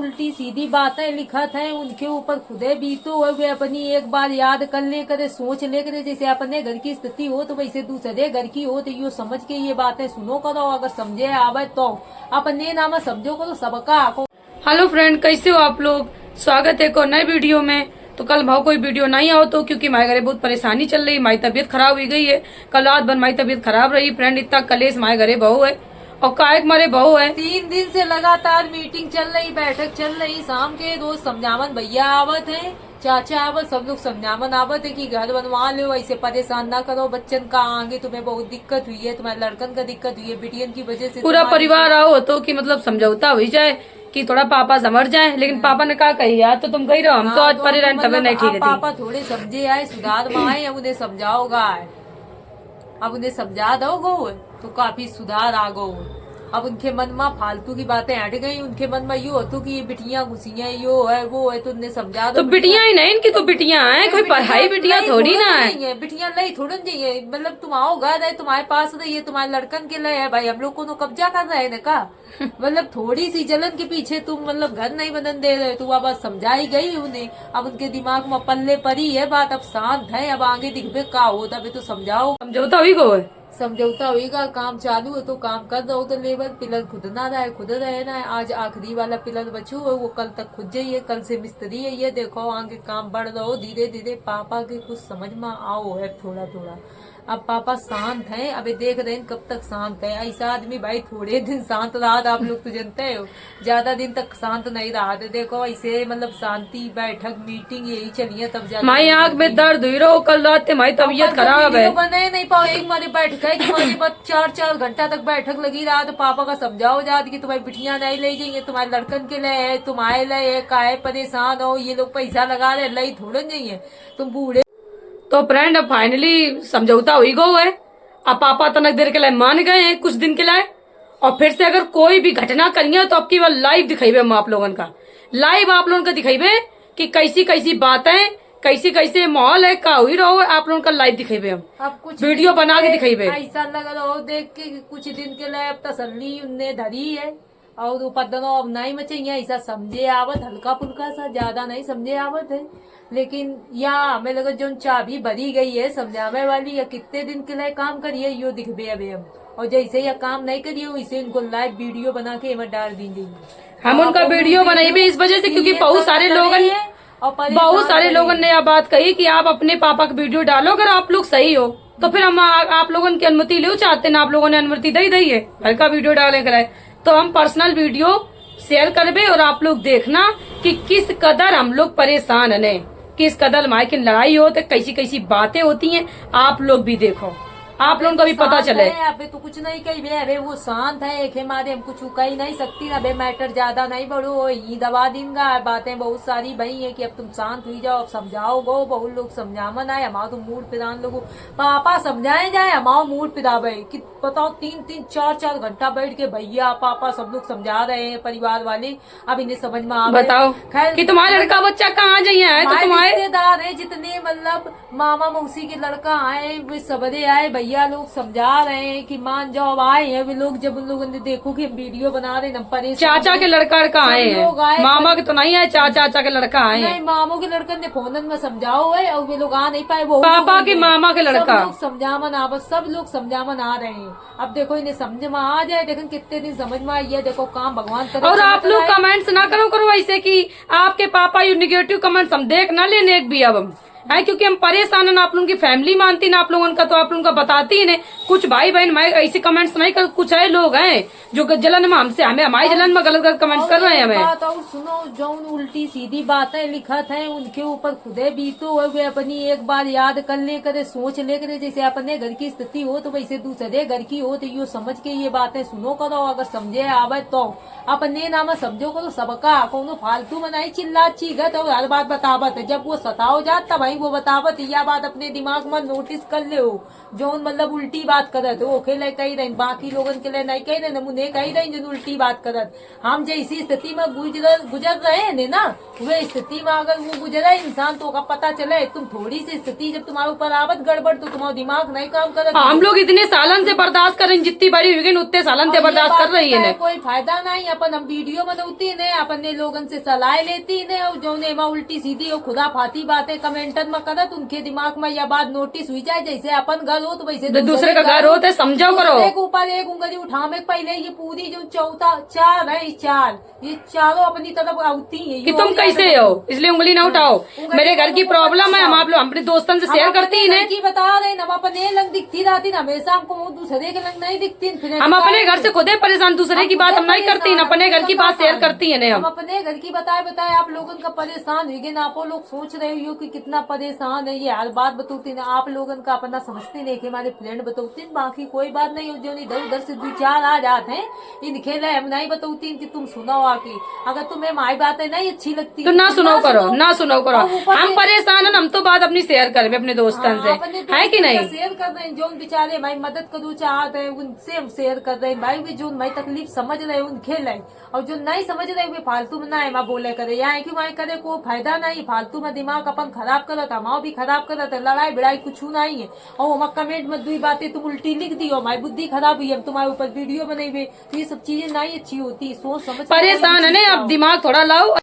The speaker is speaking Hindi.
उल्टी सीधी बातें लिखत हैं उनके ऊपर खुदे बीतो है। वे अपनी एक बार याद कर ले करे, सोच ले करे, जैसे अपने घर की स्थिति हो तो वैसे दूसरे घर की हो, तो यो समझ के ये बातें सुनो करो। अगर समझे आवे तो अपने नाम समझो करो सबका। हेलो फ्रेंड, कैसे हो आप लोग। स्वागत है एक और नए वीडियो में। तो कल भाव कोई वीडियो नहीं आओ तो क्योंकि माए घरे बहुत परेशानी चल रही, माई तबीयत खराब हो गई है। कल रात भर माई तबीयत खराब रही फ्रेंड, इतना कलेश माए घरे बहू है और कायक मारे बहू है। 3 दिन से लगातार मीटिंग चल रही, बैठक चल रही। शाम के रोज समझावन भैया आवत है, चाचा आवत, सब लोग समझावन आवत है कि घर बनवा लो, ऐसे परेशान ना करो बच्चन का। आगे तुम्हें बहुत दिक्कत हुई है, तुम्हारे लड़कन का दिक्कत हुई है, बिटियन की वजह से पूरा परिवार आओ तो कि मतलब समझौता हुई जाए कि थोड़ा पापा समझ जाए। लेकिन पापा ने कहा कही यार तो तुम कही रहो, हम तो आज परे रहने तबे नहीं ठीक है। पापा थोड़े समझे आए, सुधार में आए, अब उन्हें समझाओगा, अब उन्हें समझा दोगो तो काफी सुधार आ गो। अब उनके मन में फालतू की बातें हट गई। उनके मन में यो होतो कि ये बिटियां घुसियां यो है वो है, तो उन्हें समझा दो। तो बिटियां ही नहीं, इनकी तो बिटियां हैं, कोई पढ़ाई बिटियां थोड़ी ना है। बिटियां नहीं थोड़ी चाहिए, मतलब तुम आओ घर है, तुम्हारे पास रहिए, तुम्हारे लड़कन के लिए है भाई। हम लोग को तो कब्जा कर रहे हैं का मतलब थोड़ी सी जलन के पीछे तुम मतलब घर नहीं बनन दे रहे। तो अब समझाई गई उन्हें, अब उनके दिमाग में पल्ले पड़ी है बात, अब शांत है। अब आगे दिखबे का हो तभी तो समझाओ। समझौता हुई गो है, समझौता होगा, काम चालू है तो काम कर दो। तो लेबर पिलर खुद ना रहे, खुद रहे ना। आज आखिरी वाला पिलर बचू है, वो कल तक खुद जाइए, कल से मिस्त्री है। ये देखो आगे काम बढ़ रहा, धीरे धीरे पापा के कुछ समझ में आओ है थोड़ा थोड़ा। अब पापा शांत हैं, अबे देख रहे हैं कब तक शांत है। ऐसा आदमी भाई थोड़े दिन शांत रहा था, आप लोग तो जानते हो, ज्यादा दिन तक शांत नहीं रहा था। देखो ऐसे मतलब शांति बैठक मीटिंग यही चलिए तब जाकर माई आँख में दर्द हुई रहो। कल रात माई तबीयत खराब है, बने नहीं पाओ। एक मारे बैठक है कि हमारे पास 4-4 घंटा तक बैठक लगी रहा। तो पापा का समझाओ जात कि तुम्हारी बिटियां नहीं ले जाइए, तुम्हारे लड़कन के लिए है, तुम्हारे लिए है, काहे परेशान हो, ये लोग पैसा लगा रहे लई थोड़ा जाइए तुम बूढ़े। तो फ्रेंड अब फाइनली समझौता हुई गो है। अब पापा तनक देर के लिए मान गए हैं, कुछ दिन के लिए। और फिर से अगर कोई भी घटना करिए तो अब की बार लाइव दिखाइबे हम आप लोगन का, लाइव आप लोगन का दिखाइबे कि कैसी कैसी बातें, कैसी कैसे माहौल है, का हुई रहो, आप लोगन का लाइव दिखाइबे हम। अब कुछ वीडियो बना के दिखाइबे। ऐसा लग रहा हो देख के कुछ दिन के लिए अब तसल्ली उनने धरी है और उपद्रव अब नहीं मचेंगे। ऐसा समझे आवत, हल्का फुल्का सा, ज्यादा नहीं समझे आवत है। लेकिन यहाँ हमें लगा जो चाबी भरी गई है समझावे वाली, या कितने दिन के लिए काम करिए यो दिखबे अभी हम। और जैसे यह काम नहीं करिए वैसे इनको लाइव वीडियो बना के हमें डाल देंगे। हम उनका वीडियो बनाइबे इस वजह से क्योंकि बहुत सारे लोगों ने यह बात कही कि आप अपने पापा का वीडियो डालो, अगर आप लोग सही हो तो फिर हम आप लोगों की अनुमति ले चाहते ना। आप लोगों ने अनुमति दे दी है घर का वीडियो डाले कराए, तो हम पर्सनल वीडियो शेयर करबे और आप लोग देखना कि किस कदर हम लोग परेशान है, किस कदर माई की लड़ाई हो, तो कैसी कैसी बातें होती हैं। आप लोग भी देखो, आप लोगों को भी पता चले। अबे तो कुछ नहीं कही अबे, वो शांत है एक मारे, हम कुछ कही नहीं सकती। अबे मैटर ज्यादा नहीं बढ़ो, ये दबा देंगा। बातें बहुत सारी भई है कि अब तुम शांत हुई जाओ, अब समझाओ गो। बहुत लोग समझावन आए, हमारा तो मूड पिदान लोगो पापा समझाए जाए, हमारा मूड पिदाबे कि बताओ 3-3 4-4 घंटा बैठ के भैया पापा सब लोग समझा रहे हैं परिवार वाले। अब इन्हें समझ में आ बताओ कि तुम्हारा लड़का बच्चा कहाँ जाइए, तो तुम्हारे रिश्तेदार है जितने, मतलब मामा मौसी के लड़का आए, वे सबरे आए, भैया लोग समझा रहे हैं कि मान जाओ। अब आए हैं वे लोग, जब उन लोगों ने देखो कि वीडियो बना रहे हैं, चाचा के लड़का का आए हैं, मामा के तो नहीं आए, चाचा के लड़का आए हैं। नहीं, मामों के लड़कन ने फोन में समझाओ है और वे लोग आ नहीं पाए। वो पापा के मामा के लड़का समझावन आ, बस सब लोग समझावन आ रहे हैं। अब देखो इन्हें समझ में आ जाए, देखो कितने दिन समझ में आई है। देखो काम भगवान करे। और आप लोग कमेंट्स ना करो ऐसे कि आपके पापा यू निगेटिव कमेंट्स हम देख ना लेने एक भी अब हम है, क्योंकि हम परेशान है। आप लोगों की फैमिली मानती ना आप लोगों का, तो आप लोगों का बताती ही नहीं। कुछ भाई बहन मैं ऐसे कमेंट्स नहीं कर, कुछ है लोग हैं जो जलन में हमसे हमारी जलन में गलत गलत कमेंट्स कर रहे हैं हमें। बात और सुनो, जो उल्टी सीधी बातें लिखत हैं उनके ऊपर खुदे बीतो है। वे अपनी एक बार याद कर ले करे, सोच ले करे, जैसे अपने घर की स्थिति हो तो वैसे दूसरे घर की हो, तो यो समझ के ये बातें सुनो करो। अगर समझे आवे तो अपने नाम समझो करो सबका। कोनो फालतू में नहीं चिल्ला चीगत और हर बात बतावत। जब वो सताओ जात तब वो बतावत, यह बात अपने दिमाग में नोटिस कर ले हो। जो मतलब उल्टी बात करत हो खेले कही रहे, बाकी लोगन के लिए नहीं कही रहे, मुझे कही रहे जो उल्टी बात करत। हम जैसी स्थिति में गुजर रहे हैं ना, वे स्थिति में अगर वो गुजरा इंसान तो का पता चले तुम थोड़ी सी स्थिति जब तुम्हारे ऊपर आवत गड़बड़ तो तुम्हारा दिमाग नहीं काम कर हम लोग इतने सालन से बर्दाश्त करें, जितनी बड़ी हुई उतने सालन से बर्दाश्त कर रही है। कोई फायदा नहीं, अपन हम वीडियो बनौती ने अपने लोगन से सलाह लेती ने और जो ने उल्टी सीधी और खुदा फाती बातें कमेंटन में करत उनके दिमाग में यह बात नोटिस हुई जाए जैसे अपन घर हो तो वैसे दूसरे का घर हो तो समझो करो। एक ऊपर एक उंगली उठावे पहले ये पूरी जो चौथा चार है चार ये चारों अपनी तरफ आती है कि तुम कैसे हो इसलिए उंगली ना उठाओ। मेरे घर की प्रॉब्लम है, हम आप लोग अपने दोस्तों से शेयर करती है की बता रहे हम अपने लंग दिखती रहती ना हमेशा हमको दूसरे के लंग नहीं दिखती। हम अपने घर से खुद ही परेशान, दूसरे की बात हम नहीं करती न अपने घर की बात शेयर करती है। हम अपने घर की बताए आप लोगों का परेशान हुई ना आप लोग सोच रहे हो कि कितना परेशान है, ये हर बात बतौती ना आप लोगों का अपना समझते नहीं कि हमारे फ्रेंड बतौती, बाकी कोई बात नहीं हो। जो इधर उधर से 2-4 आ जाते हैं इन खेले हम नहीं बतौती कि तुम सुनो आके, अगर तुम्हें हमारी बातें नहीं अच्छी लगती तो ना सुनो करो, ना सुनो करो। हम परेशान है, हम तो बात अपनी शेयर करें अपने दोस्तों से, है कि नहीं? शेयर कर रहे हैं जो बेचारे भाई मदद करो चाहते हैं उनसे हम शेयर कर रहे हैं भाई, भी जो भाई तकलीफ समझ रहे हैं उनके लिए, और जो नहीं समझ रहे वे फालतू में ना है बोले करे यहाँ क्यों वहाँ करे कोई फायदा नहीं, फालतू में दिमाग अपन खराब करत हमारा भी खराब करत है, लड़ाई भिड़ाई कुछ नहीं है। और हम कमेंट में 2 बातें तुम उल्टी लिख दी हो हमारी बुद्धि खराब हुई, हम तुम्हारे ऊपर वीडियो बनाई हुई, तो ये सब चीजें नहीं अच्छी होती, सोच समझ परेशान है ना, अब दिमाग थोड़ा लाओ।